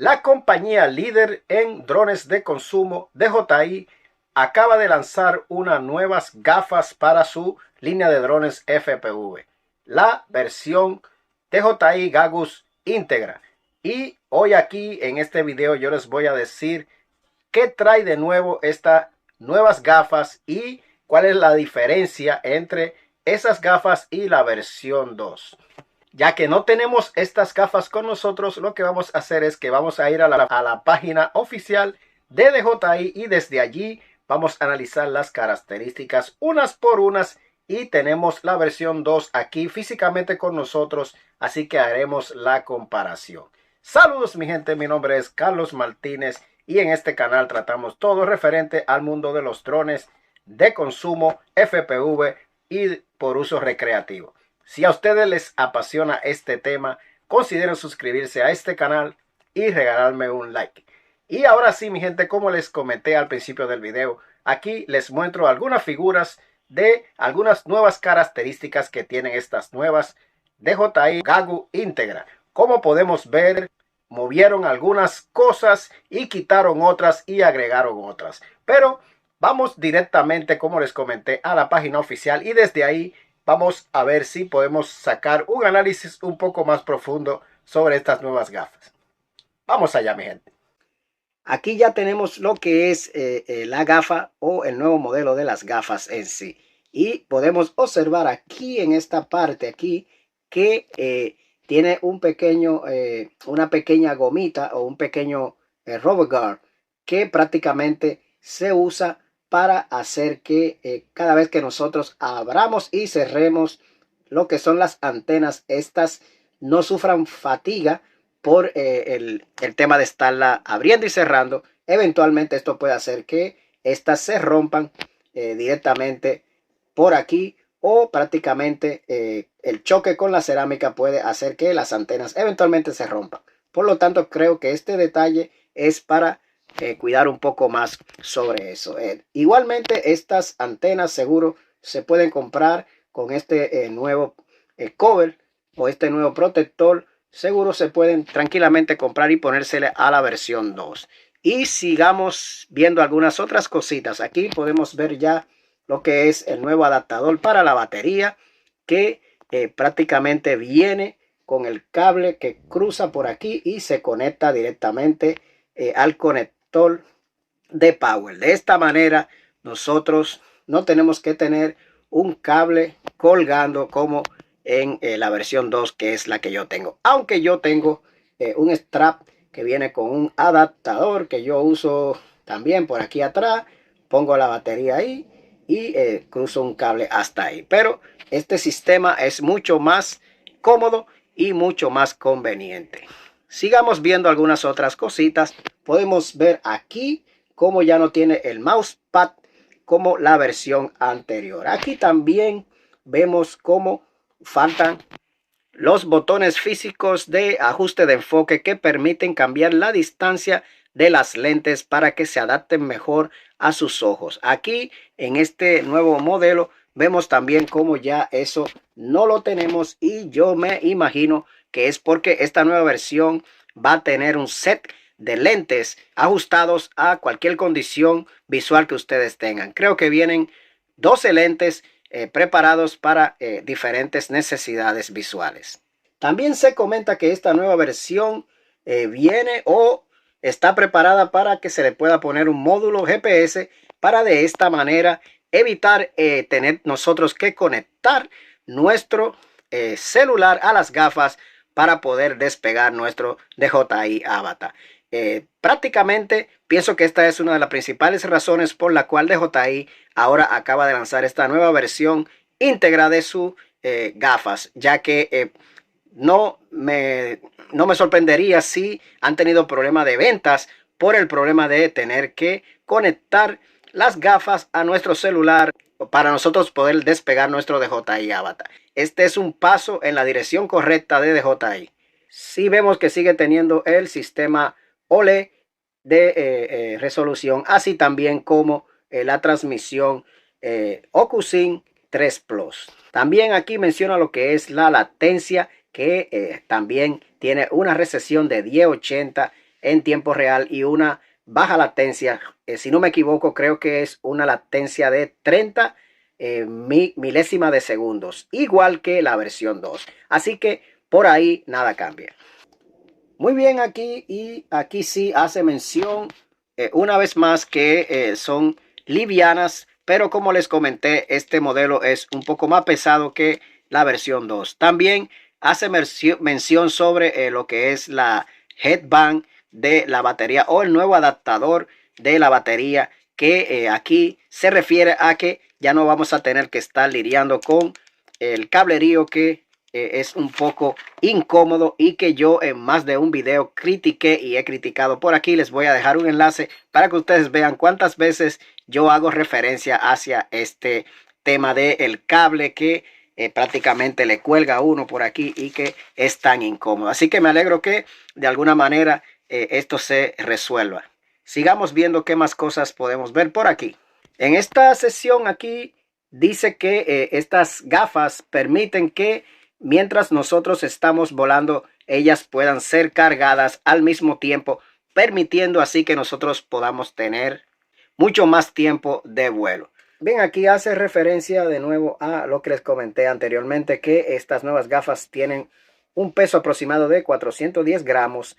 La compañía líder en drones de consumo, DJI, acaba de lanzar unas nuevas gafas para su línea de drones FPV, la versión DJI Gauss Integra. Y hoy aquí en este video yo les voy a decir qué trae de nuevo estas nuevas gafas y cuál es la diferencia entre esas gafas y la versión 2. Ya que no tenemos estas gafas con nosotros, lo que vamos a hacer es que vamos a ir a la página oficial de DJI y desde allí vamos a analizar las características unas por unas y tenemos la versión 2 aquí físicamente con nosotros, así que haremos la comparación. Saludos mi gente, mi nombre es Carlos Martínez y en este canal tratamos todo referente al mundo de los drones de consumo, FPV y por uso recreativo. Si a ustedes les apasiona este tema, consideren suscribirse a este canal y regalarme un like. Y ahora sí, mi gente, como les comenté al principio del video, aquí les muestro algunas figuras de algunas nuevas características que tienen estas nuevas DJI Gauss Integra. Como podemos ver, movieron algunas cosas y quitaron otras y agregaron otras. Pero vamos directamente, como les comenté, a la página oficial y desde ahí vamos a ver si podemos sacar un análisis un poco más profundo sobre estas nuevas gafas. Vamos allá, mi gente. Aquí ya tenemos lo que es la gafa o el nuevo modelo de las gafas en sí. Y podemos observar aquí en esta parte aquí que tiene un pequeño, una pequeña gomita o un pequeño rubber guard que prácticamente se usa para hacer que cada vez que nosotros abramos y cerremos lo que son las antenas, estas no sufran fatiga por el tema de estarla abriendo y cerrando. Eventualmente esto puede hacer que estas se rompan directamente por aquí o prácticamente el choque con la cerámica puede hacer que las antenas eventualmente se rompan. Por lo tanto, creo que este detalle es para cuidar un poco más sobre eso. Igualmente, estas antenas seguro se pueden comprar con este nuevo cover o este nuevo protector. Seguro se pueden tranquilamente comprar y ponérsele a la versión 2. Y sigamos viendo algunas otras cositas. Aquí podemos ver ya lo que es el nuevo adaptador para la batería que prácticamente viene con el cable que cruza por aquí y se conecta directamente al conector de power. De esta manera nosotros no tenemos que tener un cable colgando como en la versión 2, que es la que yo tengo. Aunque yo tengo un strap que viene con un adaptador que yo uso también por aquí atrás. Pongo la batería ahí y cruzo un cable hasta ahí. Pero este sistema es mucho más cómodo y mucho más conveniente. Sigamos viendo algunas otras cositas. Podemos ver aquí cómo ya no tiene el mousepad como la versión anterior. Aquí también vemos cómo faltan los botones físicos de ajuste de enfoque que permiten cambiar la distancia de las lentes para que se adapten mejor a sus ojos. Aquí en este nuevo modelo vemos también cómo ya eso no lo tenemos y yo me imagino que es porque esta nueva versión va a tener un set de lentes ajustados a cualquier condición visual que ustedes tengan. Creo que vienen 12 lentes preparados para diferentes necesidades visuales. También se comenta que esta nueva versión viene o está preparada para que se le pueda poner un módulo GPS para de esta manera evitar tener nosotros que conectar nuestro celular a las gafas para poder despegar nuestro DJI Avatar. Prácticamente pienso que esta es una de las principales razones por la cual DJI ahora acaba de lanzar esta nueva versión íntegra de sus gafas, ya que no me sorprendería si han tenido problemas de ventas por el problema de tener que conectar las gafas a nuestro celular para nosotros poder despegar nuestro DJI Avatar. Este es un paso en la dirección correcta de DJI. Si vemos que sigue teniendo el sistema OLED de resolución, así también como la transmisión OcuSync 3 Plus. También aquí menciona lo que es la latencia, que también tiene una recesión de 1080 en tiempo real y una baja latencia. Si no me equivoco, creo que es una latencia de 30 milésima de segundos, igual que la versión 2. Así que por ahí nada cambia. Muy bien, aquí sí hace mención una vez más que son livianas, pero como les comenté, este modelo es un poco más pesado que la versión 2. También hace mención sobre lo que es la headband de la batería o el nuevo adaptador de la batería, que aquí se refiere a que ya no vamos a tener que estar lidiando con el cablerío que es un poco incómodo y que yo en más de un video critiqué y he criticado. Por aquí les voy a dejar un enlace para que ustedes vean cuántas veces yo hago referencia hacia este tema del cable que prácticamente le cuelga a uno por aquí y que es tan incómodo. Así que me alegro que de alguna manera esto se resuelva. Sigamos viendo qué más cosas podemos ver por aquí. En esta sesión aquí dice que estas gafas permiten que mientras nosotros estamos volando, ellas puedan ser cargadas al mismo tiempo, permitiendo así que nosotros podamos tener mucho más tiempo de vuelo. Bien, aquí hace referencia de nuevo a lo que les comenté anteriormente, que estas nuevas gafas tienen un peso aproximado de 410 gramos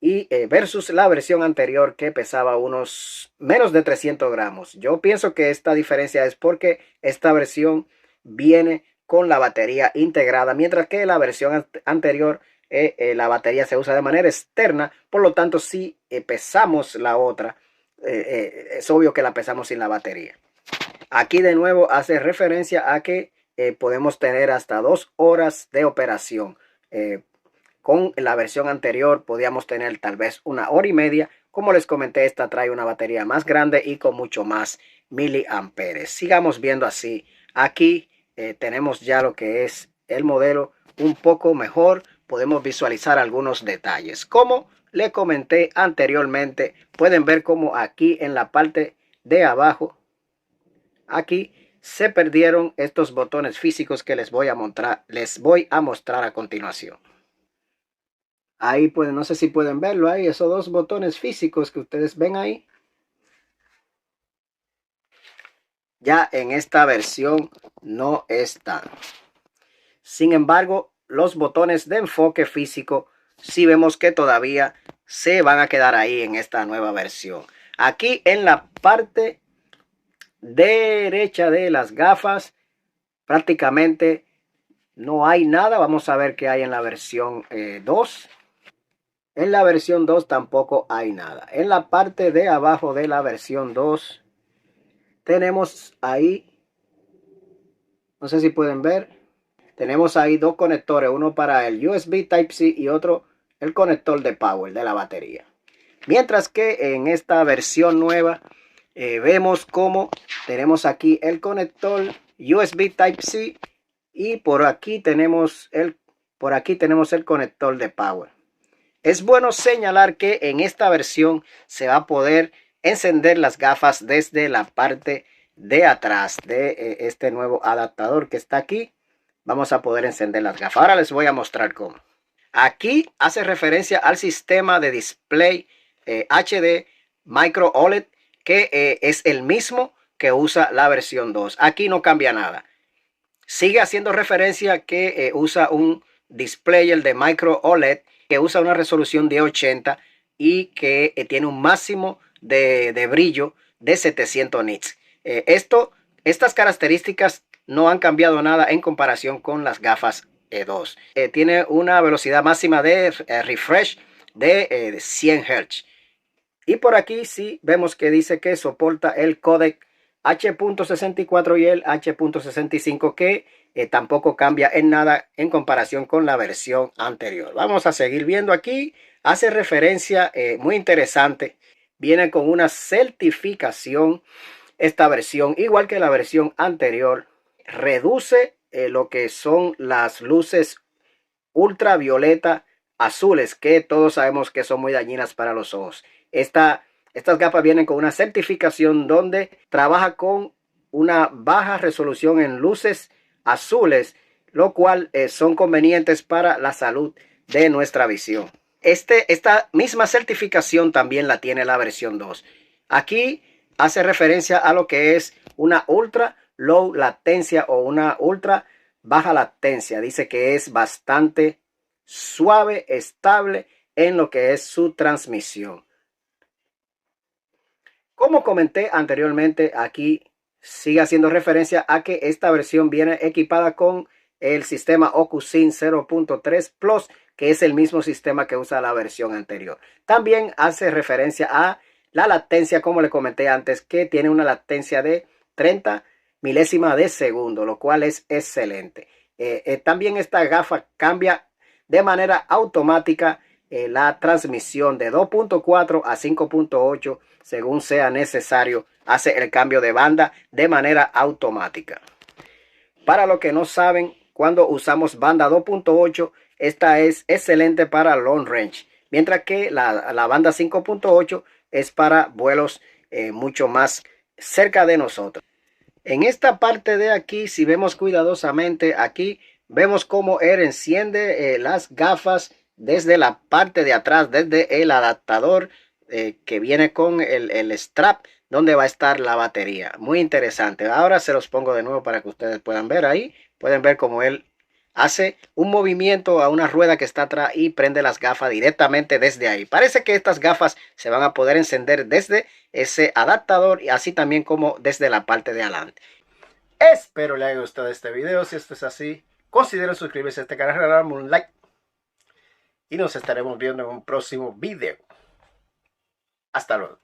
y versus la versión anterior que pesaba unos menos de 300 gramos. Yo pienso que esta diferencia es porque esta versión viene con la batería integrada, mientras que la versión anterior la batería se usa de manera externa. Por lo tanto, si pesamos la otra, es obvio que la pesamos sin la batería. Aquí de nuevo hace referencia a que podemos tener hasta 2 horas de operación. Con la versión anterior podíamos tener tal vez 1 hora y media. Como les comenté, esta trae una batería más grande y con mucho más miliamperes. Sigamos viendo así. Aquí tenemos ya lo que es el modelo un poco mejor. Podemos visualizar algunos detalles. Como le comenté anteriormente, pueden ver como aquí en la parte de abajo, aquí se perdieron estos botones físicos que les voy a mostrar a continuación. Ahí pueden, no sé si pueden verlo ahí, esos 2 botones físicos que ustedes ven ahí. Ya en esta versión no están. Sin embargo, los botones de enfoque físico sí vemos que todavía se van a quedar ahí en esta nueva versión. Aquí en la parte derecha de las gafas prácticamente no hay nada. Vamos a ver qué hay en la versión 2. En la versión 2 tampoco hay nada. En la parte de abajo de la versión 2 tenemos ahí, no sé si pueden ver, tenemos ahí 2 conectores, uno para el USB Type-C y otro el conector de power de la batería. Mientras que en esta versión nueva vemos como tenemos aquí el conector USB Type-C y por aquí tenemos el conector de power. Es bueno señalar que en esta versión se va a poder encender las gafas desde la parte de atrás de este nuevo adaptador que está aquí. Vamos a poder encender las gafas. Ahora les voy a mostrar cómo. Aquí hace referencia al sistema de display HD Micro OLED, que es el mismo que usa la versión 2. Aquí no cambia nada. Sigue haciendo referencia que usa un displayer de Micro OLED que usa una resolución de 80 y que tiene un máximo de brillo de 700 nits. Estas características no han cambiado nada en comparación con las gafas E2. Tiene una velocidad máxima de refresh de 100 Hz. Y por aquí sí vemos que dice que soporta el códec H.64 y el H.65, que tampoco cambia en nada en comparación con la versión anterior. Vamos a seguir viendo aquí. Hace referencia muy interesante. Viene con una certificación esta versión, igual que la versión anterior. Reduce lo que son las luces ultravioleta azules, que todos sabemos que son muy dañinas para los ojos. Estas gafas vienen con una certificación donde trabaja con una baja resolución en luces azules, lo cual son convenientes para la salud de nuestra visión. esta misma certificación también la tiene la versión 2. Aquí hace referencia a lo que es una ultra low latencia o una ultra baja latencia. Dice que es bastante suave, estable en lo que es su transmisión. Como comenté anteriormente, aquí sigue haciendo referencia a que esta versión viene equipada con el sistema OcuSync 0.3 Plus, que es el mismo sistema que usa la versión anterior. También hace referencia a la latencia, como le comenté antes, que tiene una latencia de 30 milésimas de segundo, lo cual es excelente. También esta gafa cambia de manera automática la transmisión de 2.4 a 5.8 según sea necesario. Hace el cambio de banda de manera automática. Para los que no saben, cuando usamos banda 2.8, esta es excelente para long range, mientras que la banda 5.8 es para vuelos mucho más cerca de nosotros. En esta parte de aquí, si vemos cuidadosamente, aquí vemos cómo él enciende las gafas desde la parte de atrás, desde el adaptador que viene con el strap donde va a estar la batería. Muy interesante. Ahora se los pongo de nuevo para que ustedes puedan ver ahí. Pueden ver cómo él hace un movimiento a una rueda que está atrás y prende las gafas directamente desde ahí. Parece que estas gafas se van a poder encender desde ese adaptador y así también como desde la parte de adelante. Espero le haya gustado este video. Si esto es así, consideren suscribirse a este canal, regalarme un like y nos estaremos viendo en un próximo video. Hasta luego.